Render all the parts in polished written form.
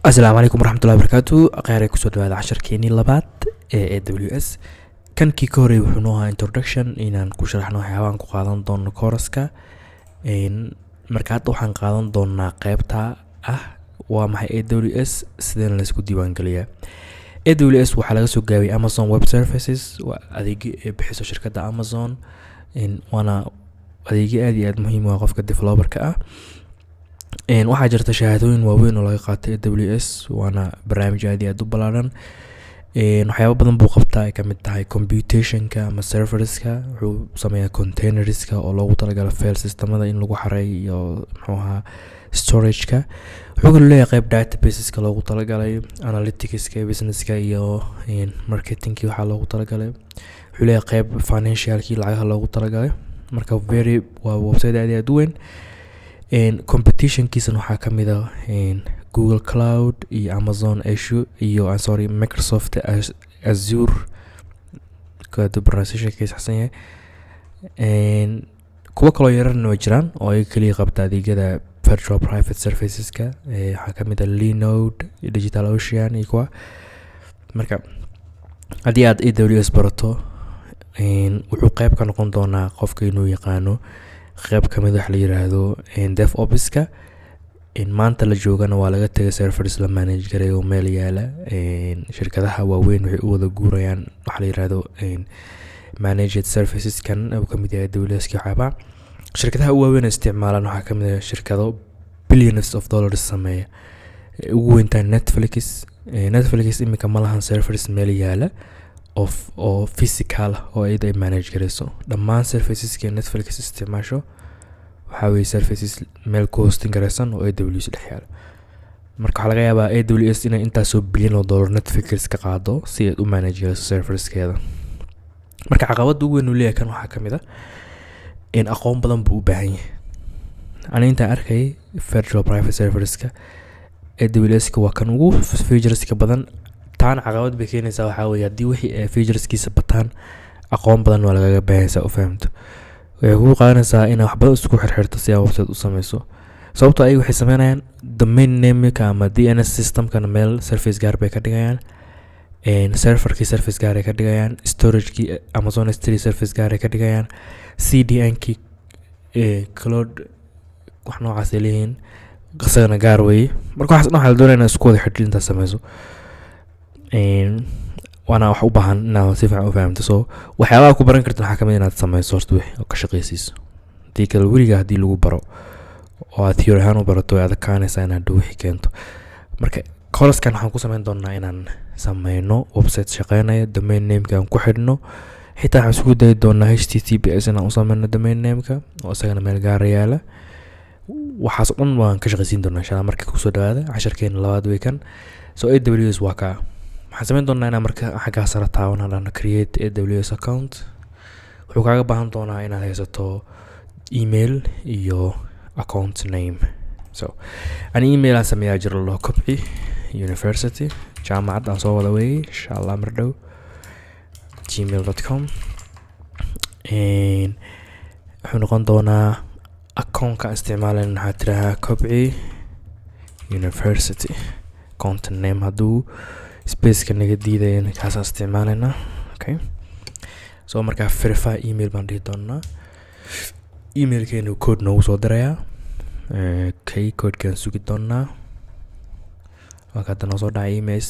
asalaamu calaykum waraxmatullahi wabarakaatu kheyray kusoo dhawaada casharkeenii labaad ee AWS kankii ka horey wuxuu noo ahaa introduction inaan ku sharaxno waxyaabahan ku qaadan doono kooraska marka hadda waxaan qaadan doonaa qeybta ah waa maxay AWS sideen la isku diiwaan geliyaa. AWS waxaa laga soo gaabiyay Amazon Web Services waa adeegyo ay bixiso shirkadda Amazon waana adeegyo aad iyo aad muhiim u ah qofka developer-ka ah. waxaa jirta shahaadooyin waaweyn oo laga qaatay AWS waana barnaamij aad iyo aad u ballaaran. waxyaabo badan buu qabtaa ay kamid tahay computationka ama serverska, wuxuu sameeyaa containerska oo loogu talagalay file systemada in lagu xareeyo iyo muxuu ahaa storage-ka. wuxuu kaloo leeyahay qayb databaseska loogu talagalay analyticska, businesska iyo marketingki waxaa loogu talagalay. wuxuu leeyahay qayb financialki lacagaha loogu talagalay. marka waa website aad iyo aad u weyn. competitionkiisana waxaa kamid ah Google Cloud iyo Amazon Azure iyo Microsoft Azure kada pronunciation-kiisa xasan yahay. kuwa kaloo yararna way jiraan oo ay kaliya qabta adeegyada virtual private serviceska waxaa kamid ah Linode, DigitalOcean iyo kuwa. marka haddii aad AWS barato wuxuu qayb ka noqon doonaa qofka inuu yaqaano qayb kamid wax la yiraahdo DevOps-ka. maanta la joogana waa laga tagay servers la manage gareeyo meel yaala. shirkadaha waaweyn waxay u wada guurayaan wax la yiraahdo managed services kan oo kamid yahay AWS-ka waxba. shirkadaha waaweyn isticmaalaan waxaa kamid ah shirkado billions of dollars sameeya. ugu weynta Netflix imika ma lahan servers meel yaala oo physical oo ay manage gareyso. dhammaan serviceska Netflix isticmaasho waxaa weeye services meel ku hosting gareysan oo AWS dhex yaala. marka waxaa laga yaabaa AWS inay intaasoo billion oo dollar Netflix ka qaado si ay u manage gareyso serverskeeda. marka caqabada ugu weyn uu leeyahay kan waxaa kamid ah in aqoon badan buu u baahan yahay. ani intaan arkay virtual private serverska AWS-ka waa kan ugu featureska badan. taan caqabad bay keenaysaa waxaa weeye haddii wixii featureskiisa bataan aqoon badan waa lagaga baahanaysaa u fahamto. waxay kugu qaadanaysaa inaad wax badan isku xirxirto si aad website u sameyso. sababtoo ay waxay sameynayaan domain name-ka ama DNS system-kana meel service gaar bay ka dhigayaan. serverkii service gaar ay ka dhigayaan. storage-kii Amazon S3 service gaar ay ka dhigayaan. CDN-kii cloud wax noocaas ay leeyihiin qasagana gaar weeye. marka waxaas dhan waxaa la doonayaa inaad isku wada xidhiidh intaad sameyso. waana wax u baahan inaad si fiican u fahamto. so waxyaabaha ku baran karta waxaa kamid inaad sameyso horta wixii oo ka shaqeysiiso. hadii kale weligaa haddii lagu baro oo aad theory ahaan u barato way adkaanaysaa inaad wixii keento. marka course-kan waxaan ku sameyn doonaa inaan sameyno website shaqeynaya, domain name-ka aan ku xidhno. xitaa waxaan isku dayi doonaa HTTPS inaan u sameyno domain name-ka oo isagana meel gaara yaala. waxaas oo dhan waan ka shaqeysiin doonaa insha Allah marka kusoo dhawaada casharkeena labaad weekan. so AWS waa kaa waxaan sameyn doonaa inaan marka xaggaa sare taabanaan create AWS account. wuxuu kaaga baahan doonaa inaad haysato email iyo account name. so ani email aan sameeyaa jiro loo Kobci University jaamacad aan soo wada weeyay insha Allah mar dhow gmail.com. wuxuu noqon doonaa account-ka isticmaalan waxaa tirahaa Kobci University account name hadduu space-ka naga diidayo kaas isticmaalana. okay so marka verify email baan dhihi doonaa. emailkeenu code noogu soo dirayaa. code-kan sugi doonaa. marka hadda noo soo dhacay email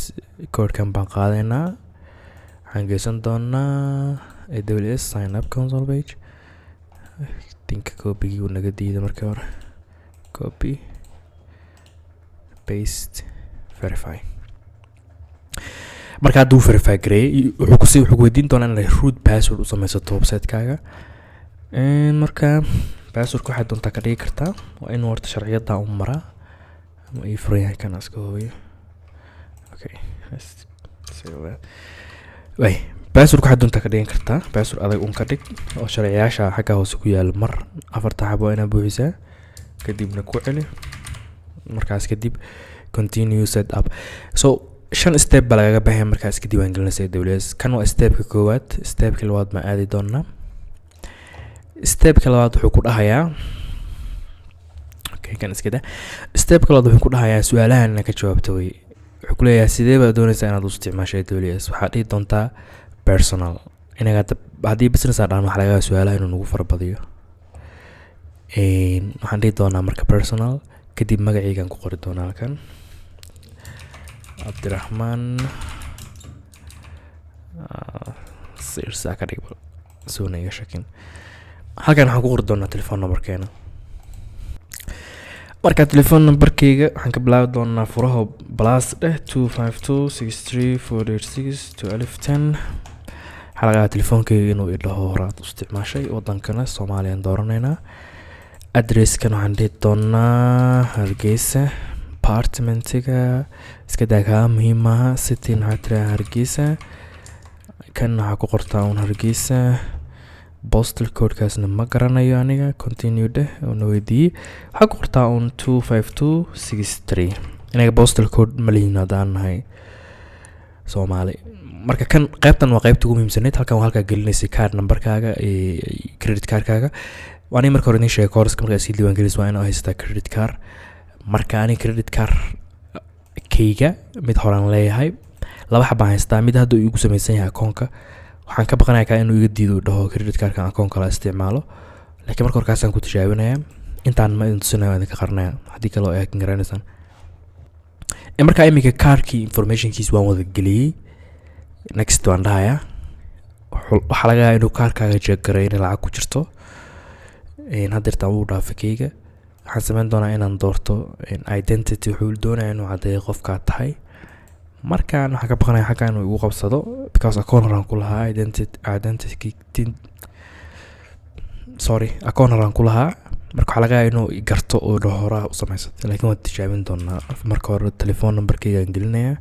code-kan baan qaadaynaa. waxaan geysan doonaa AWS sign up console page. think copy uu naga diiday markii hore. copy paste verify. marka hadduu verify gareeyay wuxuu weydiin doonaa inaad root password u sameysato website-kaaga. marka password-ka waxaad doontaa ka dhigi kartaa waa inuu horta sharciyada u maraa ama ii furan yahay kan iska hubiyo. okay password-ka waxaad doontaa ka dhigi kartaa password adag un ka dhig oo sharciyaasha xagga hoose ku yaal mar 4 xabo inaad buuxisaa kadibna ku celi. markaas kadib continue setup. so 5 step baa lagaga baahan yahay markaad iska diiwaan gelinayso AWS. kan waa step-ka koowaad. step-ka labaad ma aadi doonaa. step-ka labaad wuxuu ku dhahayaa kan iska daa. step kale wuxuu ku dhahayaa su'aalahan ka jawaabto way wuxuu ku leeyahay sidee baad doonaysaa inaad u isticmaasho AWS. waxaad dhihi doontaa personal. inaga haddii business aan dhahno waxa laga yaabaa su'aalaha inuu nagu farbadiyo. waxaan dhihi doonaa marka personal, kadib magacaygaan ku qori doonaa halkan Cabdiraxmaan sirsa ka dhig soona iga shakin. halkan waxaan ku qori doonaa telephone numberkeena. marka telephone numberkayga waxaan ka bilaabi doonaa furaha plus 25263486210. waxaa laga yaabaa telefoonkayga inuu idhaho horaad u isticmaashay, wadankana Soomaaliya dooraneynaa. addresskan waxaan dhihi doonaa Hargeysa. apartmentiga iska daa kaa muhiim maaha. city waxaa tiraa Hargeysa. kan waxaa ku qortaa un Hargeysa. postal codekaasna ma garanayo aniga. continue dheh oo na weydiiyey. waxaa ku qortaa un 25263. inaga postal code ma lihiin haddaan nahay Soomaali. marka kan qaybtan waa qaybta ugu muhiimsaneyd. halkan waa halkaa gelinaysay card numberkaaga credit cardkaaga. waani marka hore idin sheegay course markaa sii diiwaan gelis waa inaad haysataa credit card. marka ani credit card kayga mid horaan leeyahay, 2 xabaan haystaa. mid hadda uu igu samaysan yahay akoonka. waxaan ka baqanayaa inuu iga diido dhaho credit cardka akoonka la isticmaalo, laakiin marka horkaasaan ku tijaabinayaa. intaan ma idin tusinayo idin ka qarnaya haddii kale oo ay kan garanaysan. marka iminka cardkii informationkiis waan wada geliyey. next waan dhahayaa. waxaa laga yaabaa inuu cardkaaga check garay in lacag ku jirto. haddeertaan wuu dhaafay kayga. waxaan samayn doonaa inaan doorto identity. wuxuu doonayaa inuu caddeeyo qofkaa tahay. markaan waxaan ka baqanayaa xagga inuu igu qabsado because account horaan ku lahaa account horaan ku lahaa. marka waxaa laga yaabaa inuu garto oo dhaho horaa u samaysatay, laakiin waan tijaabin doonaa. marka hore telephone numberkaygaan gelinayaa.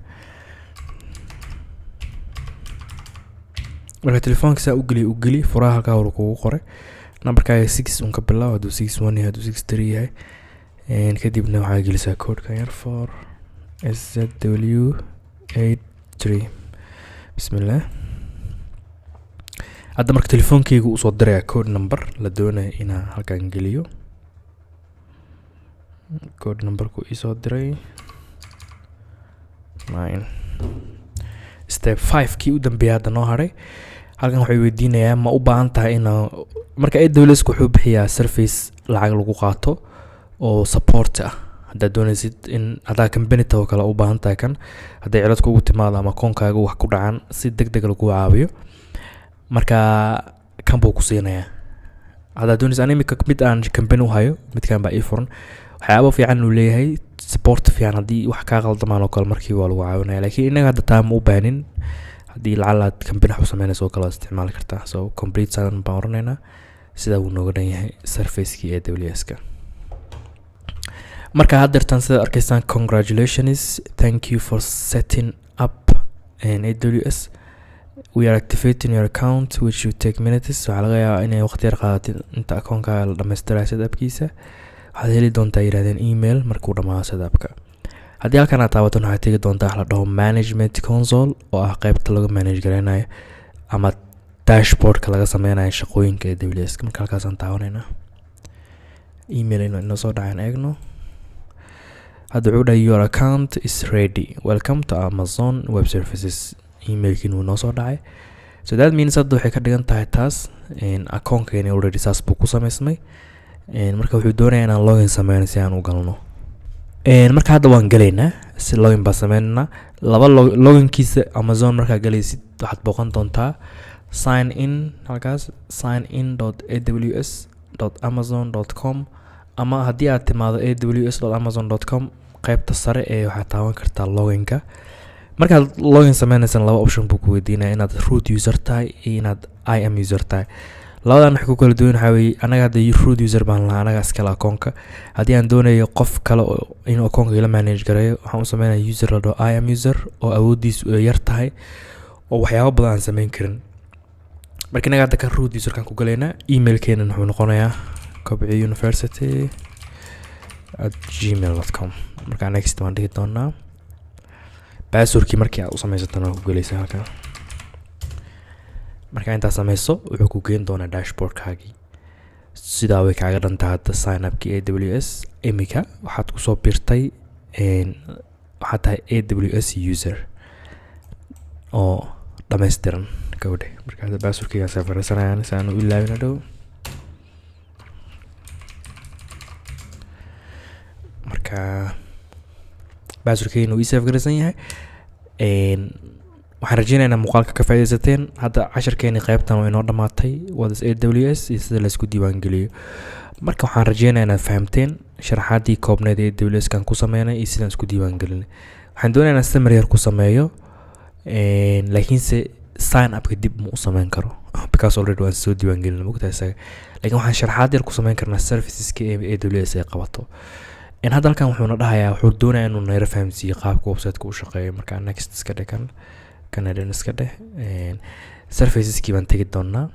marka telefoonka saa u geli furaha halkaa hore kugu qoray. numberkaaga 6 un ka bilaabo hadduu 61 yahay, hadduu 63 yahay. kadibna waxaa gelisaa codeka yar 4SZW83. bismillah. hadda marka telefoonkaygu usoo diraya code number la doonaya inaan halkan geliyo. code numberku isoo diray 9. step 5 kii u dambeeyay hadda noo haray. halkan waxay weydiinayaa ma u baahan tahay inaa marka AWS wuxuu bixiyaa service lacag lagu qaato oo support ah. haddaad doonaysid in haddaa company oo kale u baahan tahay kan hadday cilad kugu timaado ama akoonkaaga wax ku dhacan si degdeg lagu caawiyo, marka kan buu ku siinayaa. haddaad doonaysid animika mid aan company u hayo, midkan baa ii furan. waxyaabo fiican uu leeyahay, support fiican haddii wax kaa qaldamaan oo kale markii waa lagu caawinaya. laakiin inaga hadda taa ma u baanin. haddii lacalaad company wax u samaynayso oo kale isticmaali kartaa. so complete silent baan oranaynaa. sida uu nooga dhan yahay surfacekii AWS-ka. marka haddeertaan sida arkaysaan congratulations, thank you for setting up an AWS. we are activating your account which will take minutes. waxaa laga yaabaa inay waqti yar qaadato inta akoonkaaga la dhammaystirayo setupkiisa. waxaad heli doontaa yidhahdeen email markuu dhammaado setupka. haddii halkan aad taabato waxaad tegi doontaa wax la dhaho management console oo ah qaybta lagu manage gareynayo ama dashboardka laga sameynayo shaqooyinka AWS. marka halkaasaan taabanayna email inoo soo dhacaan eegno. hadda wuxuu dhahay your account is ready, welcome to Amazon Web Services. emailkiin wuu noo soo dhacay. so that means hadda waxay ka dhigan tahay taas akoonkeeni already saas buu ku samaysmay. marka wuxuu doonayaa inaan login sameyno si aan u galno. marka hadda waan galaynaa si login baan sameynaa. laba loginkiisa Amazon markaa galaysid waxaad booqan doontaa sign in, halkaas signin.aws.amazon.com ama haddii aad timaado aws.amazon.com qaybta sare ee waxaad taaban kartaa loginka. markaad login sameynaysan 2 option buu ku weydiinaya inaad root user tahay iyo inaad IAM user tahay. labadan wax ku kala duwan waxaa weeye anaga hadda root user baan lahaa anaga iskala akoonka. haddii aan doonayo qof kale oo inuu akoonka ila manage gareeyo waxaan u sameynayaa user la dhaho IAM user oo awoodiisu yar tahay oo waxyaabo badan aan sameyn karin. marka inaga hadda kan root userkan ku galaynaa. emailkeena wuxuu noqonayaa kobciuniversity@gmail.com. marka next waan dhigi doonaa. passwordkii markii aad u samaysatana ku galaysaa halkan. marka inta sameyso wuxuu ku geyn doonaa dashboardkaagii. sidaa way kaaga dhantaa hadda sign upkii AWS. imika waxaad kusoo biirtay waxaa tahay AWS user oo dhammaystiran gabadhe. Marka hadda baasurkeyga safarsanayaan si aan u ilaawin dhow. Marka baasurkeyga uu save garaysan yahay. waxaan rajeynayaa muuqaalka ka faa'iideysateen. Hadda casharkeeni qaybtan waa inoo dhamaatay what is AWS iyo sida la isku diiwaan geliyo. Marka waxaan rajeynayaa inaad fahamteen sharaxaadii koobneed ee AWS kan ku sameynay iyo sidaan isku diiwaan gelinay. waxaan doonayaa inaan summary yar ku sameeyo laakiinse sign up ka dib ma u sameyn karo because already waan soo diiwaan gelinay mugtahay isaga. laakiin waxaan sharaxaad yar ku sameyn karnaa serviceska AWS ay qabato. hadda halkan wuxuuna dhahayaa wuxuu doonayaa inuu nayra fahamsiiyo qaabka website-ka u shaqeeyo. Marka next iska dhigan Canadian iska dheh surfaceski baan tegi doonaa.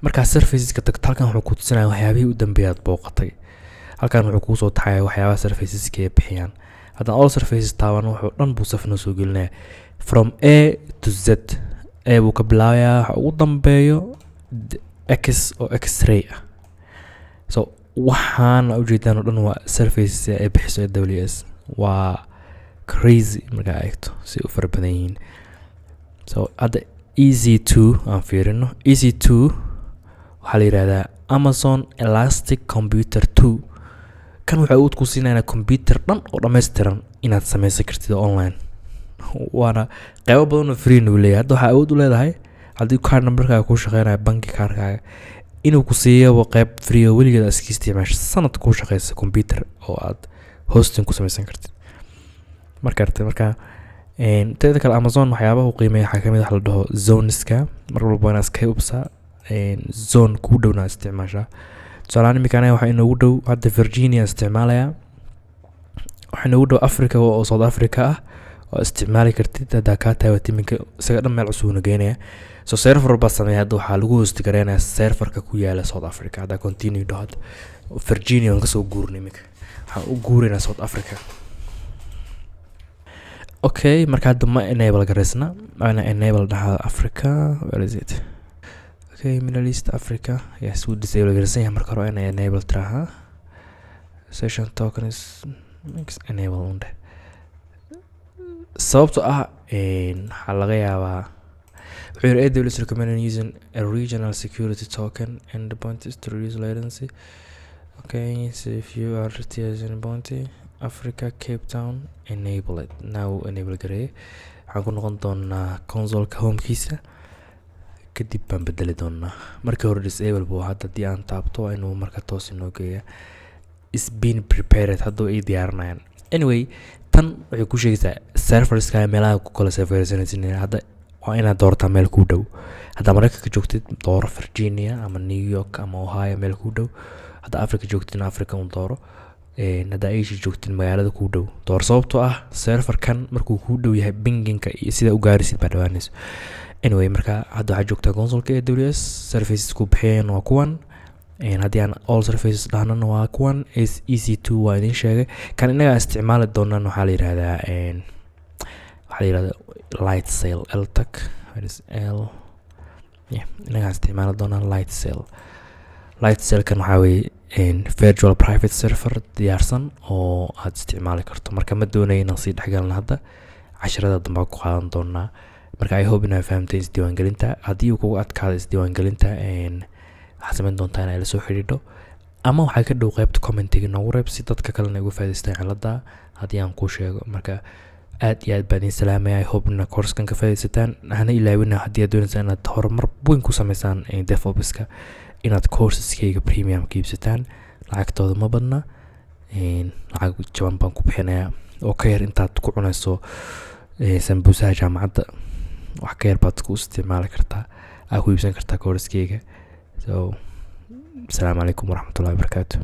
marka surfaceska tagto halkan wuxuu ku tusinayaa waxyaabihii u dambeeyay booqatay. halkan wuxuu ku soo taxayaa waxyaabaha surfaceska ay bixiyaan. hadda all surfaces taaban wuxuu dhan buu safna soo gelinayaa from A to Z. A buu ka bilaabayaa waxa ugu dambeeyo X oo X-ray ah. So waxaan ujeedaan oo dhan waa surfaces ay bixiso AWS. waa crazy marka eegto si u fara badan yihiin. So hadda EC2 aan fiirino. EC2 waxaa la yiraahdaa Amazon Elastic Computer 2. kan waxa uu ku siinayaa computer dhan oo dhameystiran inaad sameysan kartid online. waana qaybo badan oo free nu leeyahay. hadda waxa awood u leedahay haddii card numberkaaga ku shaqeynayo banki cardkaaga inuu ku siiyo qayb free oo weligeed iska isticmaasho sanad ku shaqeysa computer oo aad hosting ku sameysan kartid. marka teeda kale Amazon waxyaabaha uu qiimeeyo waxaa kamid ah la dhaho zoneska. mar walba inaad iska hubsaa zone ku dhowna isticmaasha. tusaale imikaana waxa inoogu dhow hadda Virginia isticmaalaya. waxa inoogu dhow Africa oo South Africa ah oo isticmaali kartid hadda ka tahay timinka isaga dhan meel cusub nageynaya. so server ba sameeyay hadda waxa lagu host gareynayaa serverka ku yaala South Africa. hadda continue dot Virginia aan ka soo guurnay imika waxa u guureynaa South Africa. okay marka hadda ma enable gareysna ana enable dhaha Africa. where is it? okay Middle East Africa. yes we disable gareysan yahay marka hore ana enable traha session tokens mix enable unde. sababtoo ah waxa laga yaabaa wuxuu yiri AWS recommending using a regional security token and the point is to reduce latency. okay so if you are using bounty Africa Cape Town enable it now. enable garee waxaan ku noqon doonaa console-ka home-kiisa kadib baan bedeli doonaa. markii hore disable buu hadda dii aan taabto inuu marka toos inoo geeyo is been prepared hadduu ay diyaarinayaan. anyway tan waxay ku sheegaysaa serverska meelaha ku kala safaraysanaysin. hadda waa inaad doortaa meel ku dhow. hadda Mareykanka joogtid dooro Virginia ama New York ama Ohio meel ku dhow. hadda Africa joogtid Africa un dooro. hadda Asia joogtid magaalada ku dhow door. sababtoo ah serverkan markuu ku dhow yahay binginka iyo sida u gaarisid baa dhawaanayso. anyway marka hadda waxaa joogtaa console-ka AWS services ku bixiyeen waa kuwan. haddii aan all services dhahnana waa kuwan. EC2 waa idin sheegay. kan inaga isticmaali doonaan waxaa la yiraahdaa light sail LTAC. inaga isticmaali doonaan light sail. light sail kan waxaa weeye virtual private server diyaarsan oo aad isticmaali karto. marka ma doonayo inaan sii dhexgalno hadda casharada dambe ku qaadan doonaa. marka I hope inaad fahamteen isdiiwaangelinta. haddii uu kugu adkaado isdiiwaangelinta waxaad samayn doontaa inaad la soo xidhiidho ama waxaa ka dhow qaybta commentiga noogu reeb si dadka kalena uga faa'iidaystaan cilada haddii aan kuu sheego. marka aad iyo aad baan idin salaamaya. I hope inaad course-kan ka faa'iidaysataan. hana ilaawina haddii aad doonaysaan inaad horumar weyn ku samaysaan DevOps-ka inaad courses-kayga premium ka iibsataan. lacagtooda ma badna. lacag jaban baan ku bixinayaa oo ka yar intaad ku cunayso sambuusaha jaamacadda. wax ka yar baad ku isticmaali kartaa. aad ku iibsan kartaa course-kayga. so السلام عليكم ورحمة الله وبركاته.